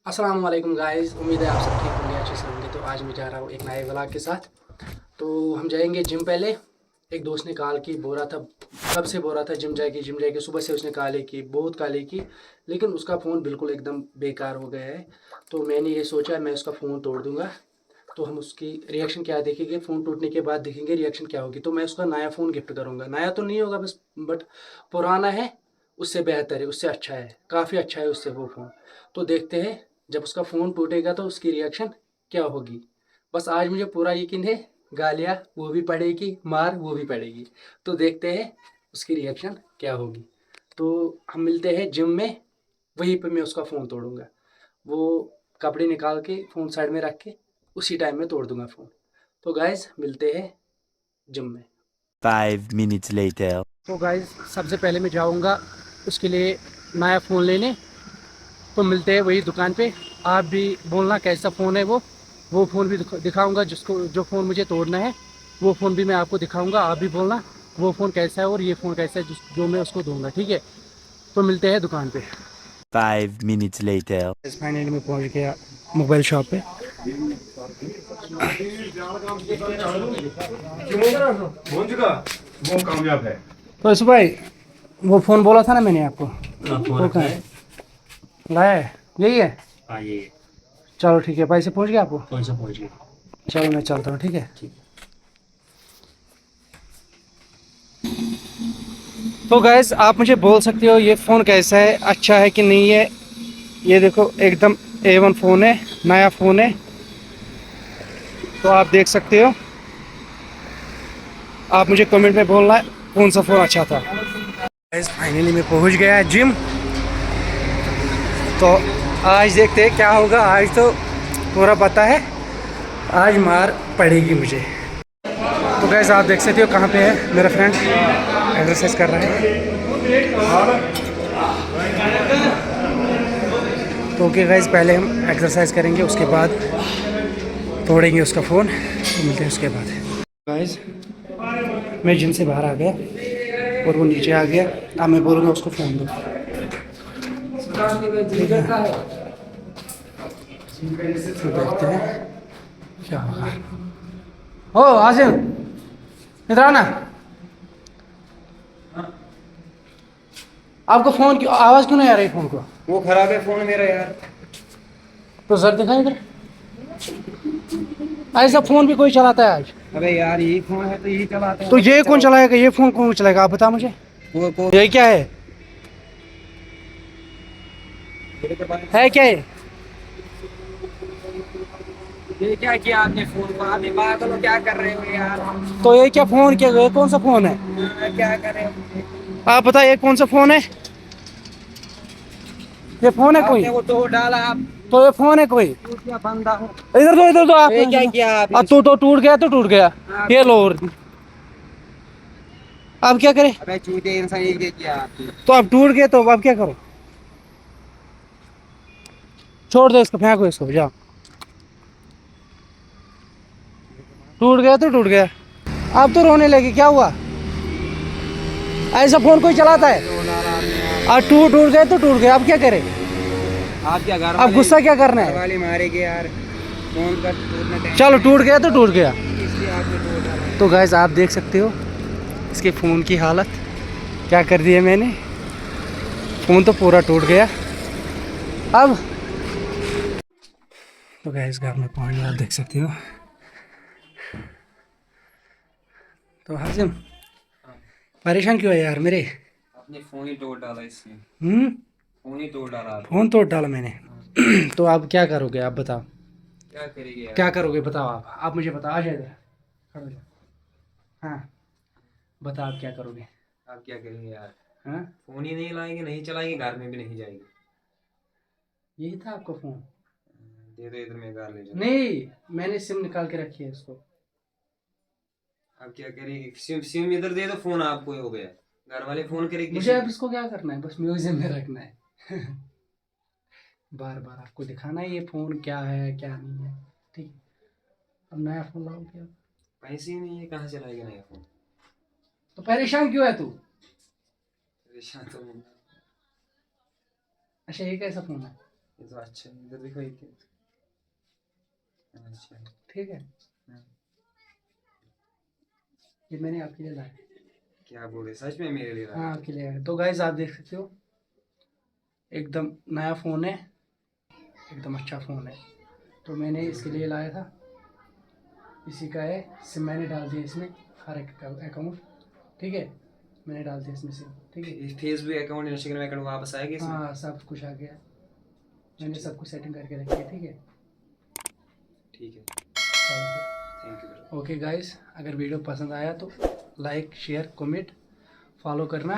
अस्सलाम वालेकुम गाइस, उम्मीद है आप सब ठीक होंगे, अच्छे से होंगे। तो आज मैं जा रहा हूँ एक नए व्लॉग के साथ। तो हम जाएंगे जिम। पहले एक दोस्त ने कॉल की, बोल रहा था कब से बोल रहा था जिम जाएगी। सुबह से उसने कॉलें की, बहुत कॉलें की, लेकिन उसका फ़ोन बिल्कुल एकदम बेकार हो गया है। तो मैंने ये सोचा मैं उसका फ़ोन तोड़ दूंगा। तो हम उसकी रिएक्शन क्या देखेंगे, फ़ोन टूटने के बाद देखेंगे रिएक्शन क्या होगी। तो मैं उसका नया फ़ोन गिफ्ट करूँगा। नया तो नहीं होगा बस, बट पुराना है, उससे बेहतर है, उससे अच्छा है, काफ़ी अच्छा है उससे वो फ़ोन। तो देखते हैं जब उसका फ़ोन टूटेगा तो उसकी रिएक्शन क्या होगी। बस आज मुझे पूरा यकीन है, गालियाँ वो भी पड़ेगी, मार वो भी पड़ेगी। तो देखते हैं उसकी रिएक्शन क्या होगी। तो हम मिलते हैं जिम में, वहीं पे मैं उसका फ़ोन तोड़ूंगा। वो कपड़े निकाल के फ़ोन साइड में रख के उसी टाइम में तोड़ दूंगा फ़ोन। तो गाइज मिलते हैं जिम में। 5 minutes later. तो गाइज सबसे पहले मैं जाऊंगा उसके लिए नया फ़ोन लेने। तो मिलते हैं वही दुकान पे। आप भी बोलना कैसा फ़ोन है वो फ़ोन भी दिखाऊंगा। जिसको जो फ़ोन मुझे तोड़ना है वो फ़ोन भी मैं आपको दिखाऊंगा। आप भी बोलना वो फ़ोन कैसा है और ये फ़ोन कैसा है जो मैं उसको दूंगा, ठीक है। तो मिलते हैं दुकान पे। 5 minutes later. फाइनली मैं पहुंच गया मोबाइल शॉप पे। वो कामयाब है। तो यशु भाई, वो फ़ोन बोला था ना मैंने आपको, वो कहाँ है? लाया है, यही है। हाँ ये चलो ठीक है, पैसे पहुंच गए आपको। कौन सा पहुंच गया? चलो मैं चलता हूँ, ठीक है। तो गैस आप मुझे बोल सकते हो ये फ़ोन कैसा है, अच्छा है कि नहीं है। ये देखो एकदम A1 फ़ोन है, नया फ़ोन है। तो आप देख सकते हो, आप मुझे कमेंट में बोलना है कौन सा फ़ोन अच्छा था। गैस फाइनली मैं पहुंच गया जिम। तो आज देखते हैं क्या होगा। आज तो पूरा पता है, आज मार पड़ेगी मुझे। तो गैस आप देख सकते हो कहाँ पे है मेरा फ्रेंड, एक्सरसाइज कर रहा है। तो ओके गाइस, पहले हम एक्सरसाइज करेंगे, उसके बाद तोड़ेंगे उसका फ़ोन। तो मिलते हैं उसके बाद। गाइस मैं जिम से बाहर आ गया और वो नीचे आ गया। अब मैं बोलूँगा उसको फ़ोन दो, ठीक है। तो देखते हैं क्या होगा। ओ आसिम, इधर आना। आपको फ़ोन की आवाज़ क्यों नहीं आ रही फ़ोन को? वो खराब है फोन मेरा यार। तो सर दिखाई इधर। ऐसा फ़ोन भी कोई चलाता है आज? अबे यार यही फोन है तो यही चलाते हैं तो और क्या ये कौन चलाओ। चलाएगा, ये फ़ोन कौन चलाएगा, आप बता मुझे। वो ये क्या है? मेरे के पास है क्या ये? ये क्या किया आपने फोन को? आप पागल हो, क्या कर रहे हो यार? तो ये क्या फ़ोन, क्या ये कौन सा फ़ोन है? क्या कर रहे हो? आप बताइए ये कौन सा फ़ोन है? ये फ़ोन है कोई? आपने वो तोड़ डाला। आप तो ये फ़ोन है कोई? टूट गया बंदा हो। इधर दो आप। ये क्या किया आपने? अब तो टूट गया तो टूट गया। ये लो, और अब क्या करें? अबे चूते इंसान, ये क्या किया आपने? तो अब टूट गया तो अब क्या करो? छोड़ दो इसको, फेंको इसको, जाओ। टूट गया तो टूट गया। अब तो रोने लगे, क्या हुआ? ऐसा फ़ोन कोई चलाता है? तोड़ डाला आपने यार। अब टूट गए तो टूट गया, अब क्या करें? आप क्या घर अब वाले, गुस्सा क्या करना घर है? वाले मारेंगे यार। फोन का टूटना टाइम चलो टूट गया तो टूट गया। इसलिए आपने तोड़ डाला। तो गाइस आप देख सकते हो इसके फ़ोन की हालत क्या कर दी है मैंने। फ़ोन तो पूरा टूट गया। अब तो गाइस घर में पहुंच गया, आप देख सकते हो। तो हाजिम, परेशान क्यों है यार मेरे? आपने फोन ही तोड़ डाला इसलिए। हम्म। फोन ही तोड़ डाला आपने। फ़ोन तोड़ डाला मैंने। हाँ। तो आप क्या करोगे, आप बताओ। क्या करेंगे यार? क्या करोगे बताओ, आप मुझे बताओ। आ जाए इधर, खड़े हो जाओ। हाँ, बताओ आप क्या करोगे। आप क्या करेंगे यार? हाँ, फोन ही नहीं लाएंगे, नहीं चलाएंगे, घर में भी नहीं जाएंगे। यही था आपका फ़ोन? दे दो इधर, मैं घर ले जाऊँ। नहीं, मैंने सिम निकाल के रखी है इसको। आप क्या करेंगे? सिम सिम इधर दे दो, फोन आपको हो गया। घर वाले फोन करे मुझे किसी अब को। इसको क्या करना है, बस म्यूजियम में रखना है। बार बार आपको दिखाना है ये फ़ोन क्या है क्या नहीं है, ठीक है। अब नया फ़ोन लाओ क्या? पैसे ही नहीं है, कहाँ चलाएगा नया फोन? तो परेशान क्यों है तू? परेशान तो हूँ। अच्छा ये कैसा फ़ोन है? ये तो अच्छा है, इधर देखो एक अच्छा है। ठीक है, हाँ। ये मैंने आपके लिए लाया। क्या बोल रहे, सच में मेरे लिए लाए? हाँ आपके लिए आया। तो गाइस आप देख सकते हो एकदम नया फ़ोन है, एकदम अच्छा फ़ोन है। तो मैंने इसके लिए लाया था, इसी का है सिम, मैंने डाल दिया इसमें हर एक अकाउंट। ठीक है, मैंने डाल दिया इसमें सिम। ठीक है, फेसबुक अकाउंट, इंस्टाग्राम अकाउंट वापस आएगा इसमें? हाँ सब कुछ आ गया, मैंने सब कुछ सेटिंग करके रखी है। ठीक है, ठीक है, चलो थैंक यू। ओके गाइस, अगर वीडियो पसंद आया तो लाइक शेयर कमेंट फॉलो करना।